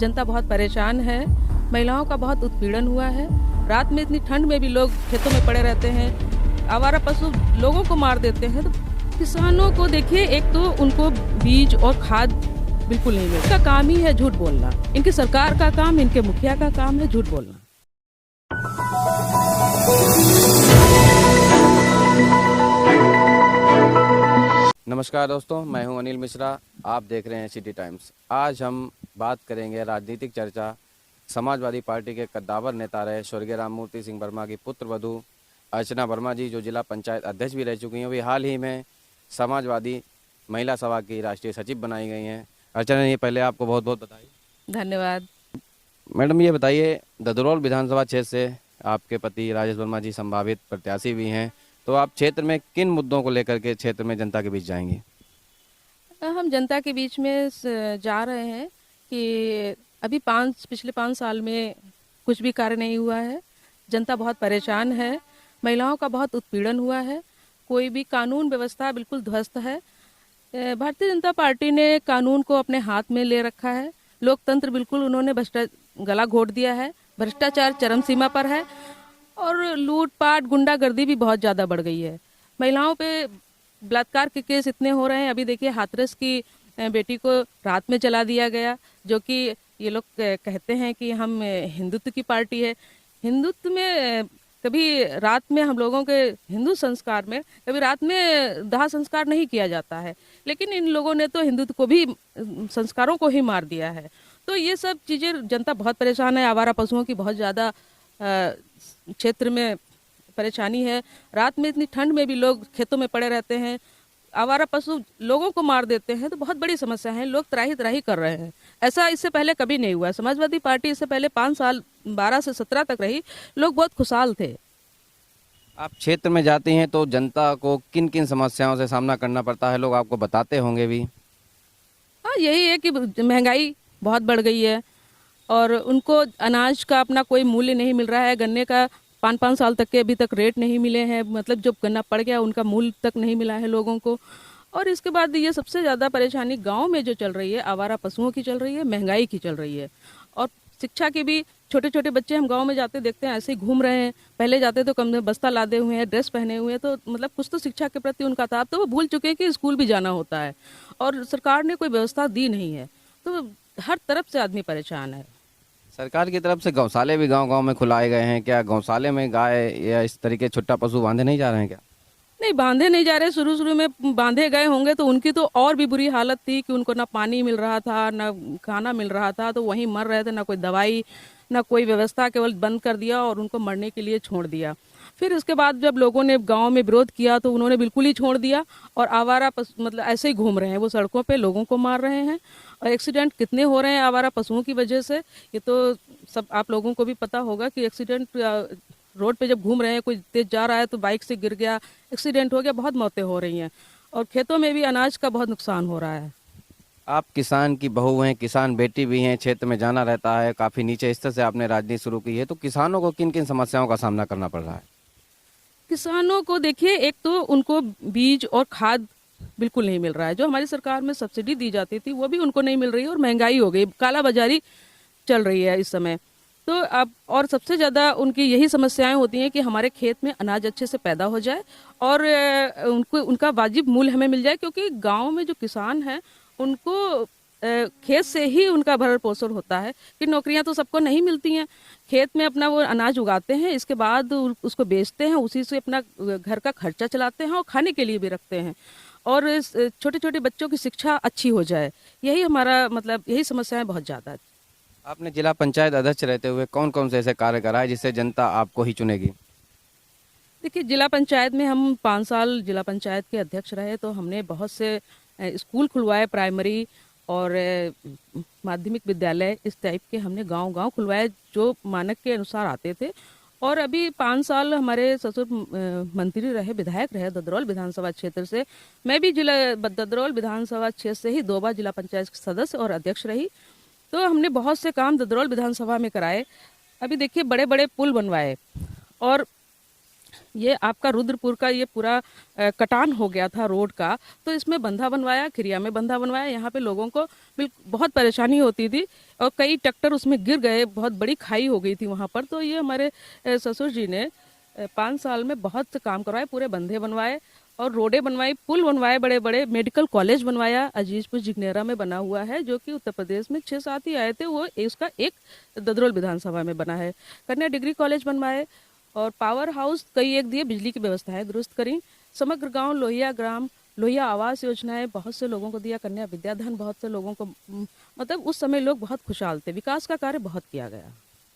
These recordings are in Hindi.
जनता बहुत परेशान है। महिलाओं का बहुत उत्पीड़न हुआ है। रात में इतनी ठंड में भी लोग खेतों में पड़े रहते हैं। आवारा पशु लोगों को मार देते हैं। तो किसानों को देखिए, एक तो उनको बीज और खाद बिल्कुल नहीं मिलता। इनका काम ही है झूठ बोलना। इनकी सरकार का काम, इनके मुखिया का काम है झूठ बोलना। नमस्कार दोस्तों, मैं हूं अनिल मिश्रा। आप देख रहे हैं सिटी टाइम्स। आज हम बात करेंगे राजनीतिक चर्चा। समाजवादी पार्टी के कद्दावर नेता रहे स्वर्गीय राममूर्ति सिंह वर्मा की पुत्र वधू अर्चना वर्मा जी, जो जिला पंचायत अध्यक्ष भी रह चुकी हैं, वे हाल ही में समाजवादी महिला सभा की राष्ट्रीय सचिव बनाई गई हैं। अर्चना जी, पहले आपको बहुत बहुत बधाई। धन्यवाद। मैडम, ये बताइए, ददरौल विधानसभा क्षेत्र से आपके पति राजेश वर्मा जी संभावित प्रत्याशी भी हैं, तो आप क्षेत्र में किन मुद्दों को लेकर के क्षेत्र में जनता के बीच जाएंगी? हम जनता के बीच में जा रहे हैं कि अभी पिछले 5 साल में कुछ भी कार्य नहीं हुआ है। जनता बहुत परेशान है। महिलाओं का बहुत उत्पीड़न हुआ है। कोई भी कानून व्यवस्था बिल्कुल ध्वस्त है। भारतीय जनता पार्टी ने कानून को अपने हाथ में ले रखा है। लोकतंत्र बिल्कुल उन्होंने गला घोट दिया है। भ्रष्टाचार चरम सीमा पर है और लूटपाट गुंडागर्दी भी बहुत ज़्यादा बढ़ गई है। महिलाओं पे बलात्कार के केस इतने हो रहे हैं। अभी देखिए, हाथरस की बेटी को रात में जला दिया गया, जो कि ये लोग कहते हैं कि हम हिंदुत्व की पार्टी है। हिंदुत्व में कभी रात में हम लोगों के हिंदू संस्कार में कभी रात में दाह संस्कार नहीं किया जाता है, लेकिन इन लोगों ने तो हिंदुत्व को भी, संस्कारों को ही मार दिया है। तो ये सब चीज़ें, जनता बहुत परेशान है। आवारा पशुओं की बहुत ज़्यादा क्षेत्र में परेशानी है। रात में इतनी ठंड में भी लोग खेतों में पड़े रहते हैं। आवारा पशु लोगों को मार देते हैं। तो बहुत बड़ी समस्या है। लोग त्राही त्राही कर रहे हैं। ऐसा इससे पहले कभी नहीं हुआ। समाजवादी पार्टी इससे पहले 5 साल 12 से 17 तक रही। लोग बहुत खुशहाल थे। आप क्षेत्र में जाती हैं तो जनता को किन किन समस्याओं से सामना करना पड़ता है? लोग आपको बताते होंगे भी। हाँ, यही है कि महंगाई बहुत बढ़ गई है और उनको अनाज का अपना कोई मूल्य नहीं मिल रहा है। गन्ने का 5-5 साल तक के अभी तक रेट नहीं मिले हैं। मतलब जो गन्ना पड़ गया उनका मूल्य तक नहीं मिला है लोगों को। और इसके बाद ये सबसे ज़्यादा परेशानी गांव में जो चल रही है, आवारा पशुओं की चल रही है, महंगाई की चल रही है। और शिक्षा की भी, छोटे छोटे बच्चे हम गांव में जाते देखते हैं ऐसे ही घूम रहे हैं। पहले जाते तो कम में बस्ता लादे हुए हैं, ड्रेस पहने हुए हैं, तो मतलब कुछ तो शिक्षा के प्रति उनका था। अब तो वो भूल चुके हैं कि स्कूल भी जाना होता है और सरकार ने कोई व्यवस्था दी नहीं है। तो हर तरफ से आदमी परेशान है। सरकार की तरफ से गौशाले भी गांव-गांव में खुलाए गए हैं। क्या गौशाले में गाय या इस तरीके छुट्टा पशु बांधे नहीं जा रहे हैं क्या? नहीं, बांधे नहीं जा रहे। शुरू शुरू में बांधे गए होंगे तो उनकी तो और भी बुरी हालत थी कि उनको ना पानी मिल रहा था, ना खाना मिल रहा था, तो वहीं मर रहे थे। ना कोई दवाई, ना कोई व्यवस्था, केवल बंद कर दिया और उनको मरने के लिए छोड़ दिया। फिर इसके बाद जब लोगों ने गांव में विरोध किया तो उन्होंने बिल्कुल ही छोड़ दिया और आवारा मतलब ऐसे ही घूम रहे हैं। वो सड़कों पे लोगों को मार रहे हैं और एक्सीडेंट कितने हो रहे हैं आवारा पशुओं की वजह से। ये तो सब आप लोगों को भी पता होगा कि एक्सीडेंट, रोड पे जब घूम रहे हैं, कोई तेज जा रहा है तो बाइक से गिर गया, एक्सीडेंट हो गया, बहुत मौतें हो रही हैं। और खेतों में भी अनाज का बहुत नुकसान हो रहा है। आप किसान की बहू हैं, किसान बेटी भी हैं, क्षेत्र में जाना रहता है, काफ़ी नीचे स्तर से आपने राजनीति शुरू की है, तो किसानों को किन किन समस्याओं का सामना करना पड़ रहा है? किसानों को देखिए, एक तो उनको बीज और खाद बिल्कुल नहीं मिल रहा है। जो हमारी सरकार में सब्सिडी दी जाती थी वो भी उनको नहीं मिल रही है और महंगाई हो गई, काला बाजारी चल रही है इस समय। तो अब और सबसे ज़्यादा उनकी यही समस्याएं होती हैं कि हमारे खेत में अनाज अच्छे से पैदा हो जाए और उनको उनका वाजिब मूल्य हमें मिल जाए, क्योंकि गांव में जो किसान हैं उनको खेत से ही उनका भरण पोषण होता है कि नौकरियां तो सबको नहीं मिलती हैं। खेत में अपना वो अनाज उगाते हैं, इसके बाद उसको बेचते हैं, उसी से अपना घर का खर्चा चलाते हैं और खाने के लिए भी रखते हैं। और छोटे छोटे बच्चों की शिक्षा अच्छी हो जाए, यही हमारा मतलब, यही समस्याएं बहुत ज़्यादा है। आपने जिला पंचायत अध्यक्ष रहते हुए कौन कौन से ऐसे कार्य कराए जिससे जनता आपको ही चुनेगी? देखिए, जिला पंचायत में हम 5 साल जिला पंचायत के अध्यक्ष रहे, तो हमने बहुत से स्कूल खुलवाए, प्राइमरी और माध्यमिक विद्यालय, इस टाइप के हमने गांव गांव खुलवाए जो मानक के अनुसार आते थे। और अभी 5 साल हमारे ससुर मंत्री रहे, विधायक रहे ददरौल विधानसभा क्षेत्र से। मैं भी ददरौल विधानसभा क्षेत्र से ही 2 बार जिला पंचायत सदस्य और अध्यक्ष रही। तो हमने बहुत से काम ददरौल विधानसभा में कराए। अभी देखिए, बड़े बड़े पुल बनवाए और ये आपका रुद्रपुर का ये पूरा कटान हो गया था रोड का, तो इसमें बंधा बनवाया, खिरिया में बंधा बनवाया। यहाँ पे लोगों को बहुत परेशानी होती थी और कई ट्रैक्टर उसमें गिर गए, बहुत बड़ी खाई हो गई थी वहाँ पर। तो ये हमारे ससुर जी ने 5 साल में बहुत से काम करवाए, पूरे बंधे बनवाए और रोडें बनवाई, पुल बनवाए, बड़े बड़े मेडिकल कॉलेज बनवाया। अजीजपुर जिग्नेरा में बना हुआ है, जो कि उत्तर प्रदेश में 6-7 ही आए थे, वो उसका एक ददरोल विधानसभा में बना है। कन्या डिग्री कॉलेज बनवाए और पावर हाउस कई एक दिए, बिजली की व्यवस्थाएं दुरुस्त करी। समग्र गांव लोहिया ग्राम, लोहिया आवास योजनाएं बहुत से लोगों को दिया, कन्या विद्याधन बहुत से लोगों को, मतलब उस समय लोग बहुत खुशहाल थे, विकास का कार्य बहुत किया गया।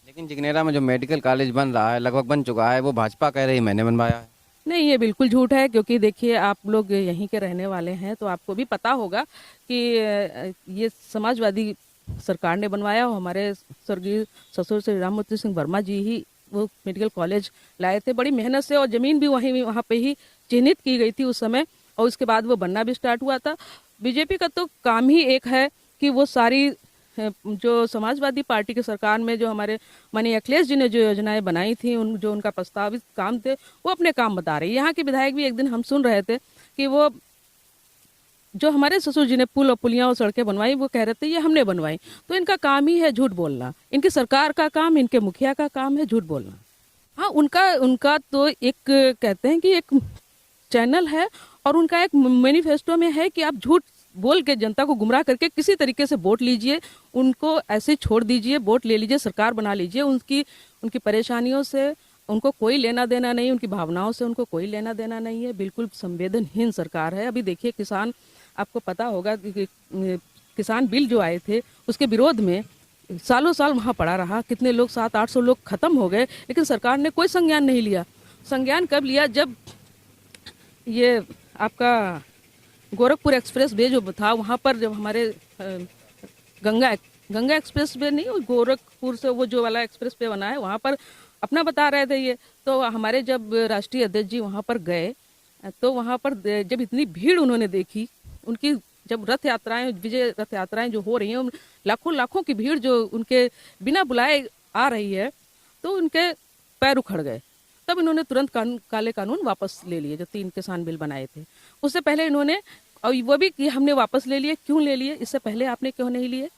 लेकिन जिग्नेरा में जो मेडिकल कॉलेज बन रहा है, लगभग बन चुका है, वो भाजपा कह रही मैंने बनवाया है। नहीं, ये बिल्कुल झूठ है, क्योंकि देखिए आप लोग यहीं के रहने वाले हैं तो आपको भी पता होगा कि ये समाजवादी सरकार ने बनवाया और हमारे स्वर्गीय ससुर श्री राममूर्ति सिंह वर्मा जी ही वो मेडिकल कॉलेज लाए थे बड़ी मेहनत से, और जमीन भी वहाँ पे ही चिन्हित की गई थी उस समय, और उसके बाद वो बनना भी स्टार्ट हुआ था। बीजेपी का तो काम ही एक है कि वो सारी जो समाजवादी पार्टी की सरकार में जो हमारे माननीय अखिलेश जी ने जो योजनाएं बनाई थी, जो उनका प्रस्तावित काम थे, वो अपने काम बता रही है। यहाँ के विधायक भी एक दिन हम सुन रहे थे कि वो जो हमारे ससुर जी ने पुल और पुलियां और सड़कें बनवाई, वो कह रहे थे ये हमने बनवाई। तो इनका काम ही है झूठ बोलना, इनकी सरकार का काम, इनके मुखिया का काम है झूठ बोलना। हाँ, उनका उनका तो एक कहते हैं कि एक चैनल है और उनका एक मैनिफेस्टो में है कि आप झूठ बोल के जनता को गुमराह करके किसी तरीके से वोट लीजिए, उनको ऐसे छोड़ दीजिए, वोट ले लीजिए, सरकार बना लीजिए। उनकी उनकी परेशानियों से उनको कोई लेना देना नहीं, उनकी भावनाओं से उनको कोई लेना देना नहीं है। बिल्कुल संवेदनहीन सरकार है। अभी देखिए किसान, आपको पता होगा कि किसान बिल जो आए थे उसके विरोध में सालों साल वहाँ पड़ा रहा, कितने लोग 700-800 लोग खत्म हो गए, लेकिन सरकार ने कोई संज्ञान नहीं लिया। संज्ञान कब लिया? जब ये आपका गोरखपुर एक्सप्रेस वे जो था वहाँ पर, जब हमारे गंगा गंगा एक्सप्रेस वे नहीं, गोरखपुर से वो जो वाला एक्सप्रेस वे बना है, वहाँ पर अपना बता रहे थे ये। तो हमारे जब राष्ट्रीय अध्यक्ष जी वहाँ पर गए, तो वहाँ पर जब इतनी भीड़ उन्होंने देखी, उनकी जब रथ यात्राएं, विजय रथ यात्राएं जो हो रही हैं, लाखों लाखों की भीड़ जो उनके बिना बुलाए आ रही है, तो उनके पैर उखड़ गए। तब इन्होंने तुरंत काले कानून वापस ले लिए, जो 3 किसान बिल बनाए थे। उससे पहले इन्होंने, और वो भी कि हमने वापस ले लिए, क्यों ले लिए, इससे पहले आपने क्यों नहीं लिए?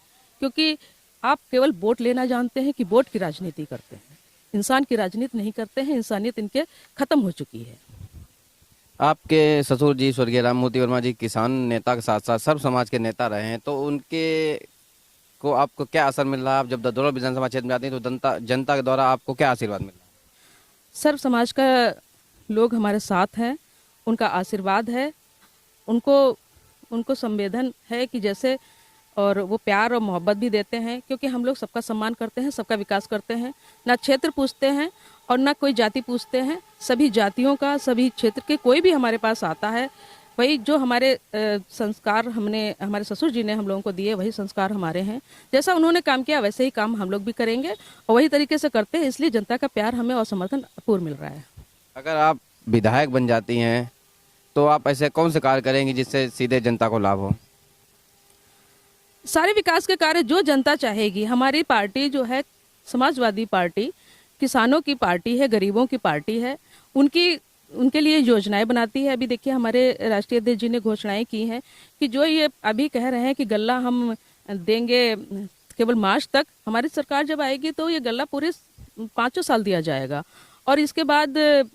क्योंकि आप केवल वोट लेना जानते हैं कि वोट की राजनीति करते हैं, इंसान की राजनीति नहीं करते हैं। इंसानियत इनके खत्म हो चुकी है। आपके ससुर जी स्वर्गीय राममूर्ति वर्मा जी किसान नेता के साथ साथ सर्व समाज के नेता रहे हैं, तो उनके को आपको क्या असर मिल रहा है? आप जब ददौरा विधानसभा क्षेत्र में आते हैं तो जनता के द्वारा आपको क्या आशीर्वाद मिल रहा है? सर्व समाज का लोग हमारे साथ हैं, उनका आशीर्वाद है, उनको उनको संवेदन है कि जैसे, और वो प्यार और मोहब्बत भी देते हैं, क्योंकि हम लोग सबका सम्मान करते हैं, सबका विकास करते हैं, ना क्षेत्र पूछते हैं और ना कोई जाति पूछते हैं। सभी जातियों का, सभी क्षेत्र के कोई भी हमारे पास आता है, वही जो हमारे संस्कार हमारे ससुर जी ने हम लोगों को दिए, वही संस्कार हमारे हैं। जैसा उन्होंने काम किया वैसे ही काम हम लोग भी करेंगे और वही तरीके से करते हैं, इसलिए जनता का प्यार हमें और समर्थन अपूर्व मिल रहा है। अगर आप विधायक बन जाती हैं तो आप ऐसे कौन से कार्य करेंगी जिससे सीधे जनता को लाभ हो? सारे विकास के कार्य जो जनता चाहेगी। हमारी पार्टी जो है समाजवादी पार्टी, किसानों की पार्टी है, गरीबों की पार्टी है, उनके लिए योजनाएं बनाती है। अभी देखिए हमारे राष्ट्रीय अध्यक्ष जी ने घोषणाएं की हैं कि जो ये अभी कह रहे हैं कि गल्ला हम देंगे केवल मार्च तक, हमारी सरकार जब आएगी तो ये गल्ला पूरे 5 साल दिया जाएगा। और इसके बाद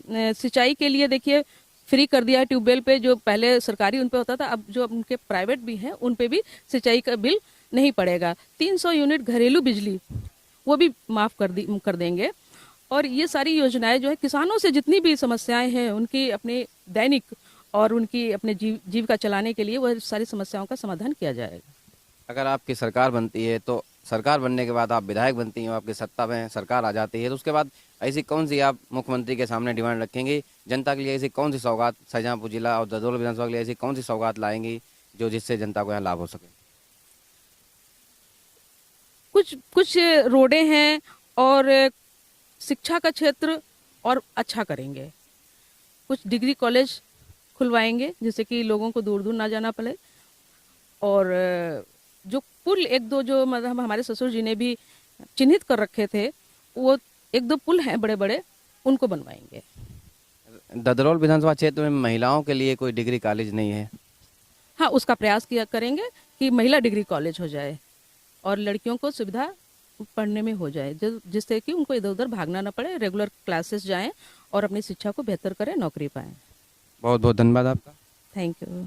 सिंचाई के लिए देखिए फ्री कर दिया है ट्यूबवेल पे, जो पहले सरकारी उन पे होता था, अब जो उनके प्राइवेट भी हैं उन पे भी सिंचाई का बिल नहीं पड़ेगा। 300 यूनिट घरेलू बिजली वो भी माफ कर देंगे। और ये सारी योजनाएं जो है किसानों से जितनी भी समस्याएं हैं उनकी अपने दैनिक और उनकी अपने जीविका चलाने के लिए वह सारी समस्याओं का समाधान किया जाएगा। अगर आपकी सरकार बनती है तो सरकार बनने के बाद आप विधायक बनती हैं, आपकी सत्ता में सरकार आ जाती है, तो उसके बाद ऐसी कौन सी आप मुख्यमंत्री के सामने डिमांड रखेंगी? जनता के लिए ऐसी कौन सी सौगात, शाहजहाँपुर जिला और ददौरा विधानसभा के लिए ऐसी कौन सी सौगात लाएंगी जो जिससे जनता को यहाँ लाभ हो सके? कुछ रोडें हैं और शिक्षा का क्षेत्र और अच्छा करेंगे। कुछ डिग्री कॉलेज खुलवाएंगे जिससे कि लोगों को दूर दूर ना जाना पड़े। और जो पुल 1-2 जो मतलब हमारे ससुर जी ने भी चिन्हित कर रखे थे, वो 1-2 पुल हैं बड़े बड़े, उनको बनवाएंगे। ददरौल विधानसभा क्षेत्र में महिलाओं के लिए कोई डिग्री कॉलेज नहीं है। हाँ, उसका प्रयास किया करेंगे कि महिला डिग्री कॉलेज हो जाए और लड़कियों को सुविधा पढ़ने में हो जाए, जिससे कि उनको इधर उधर भागना ना पड़े, रेगुलर क्लासेस जाएं और अपनी शिक्षा को बेहतर करें, नौकरी पाएं। बहुत बहुत धन्यवाद आपका। Thank you.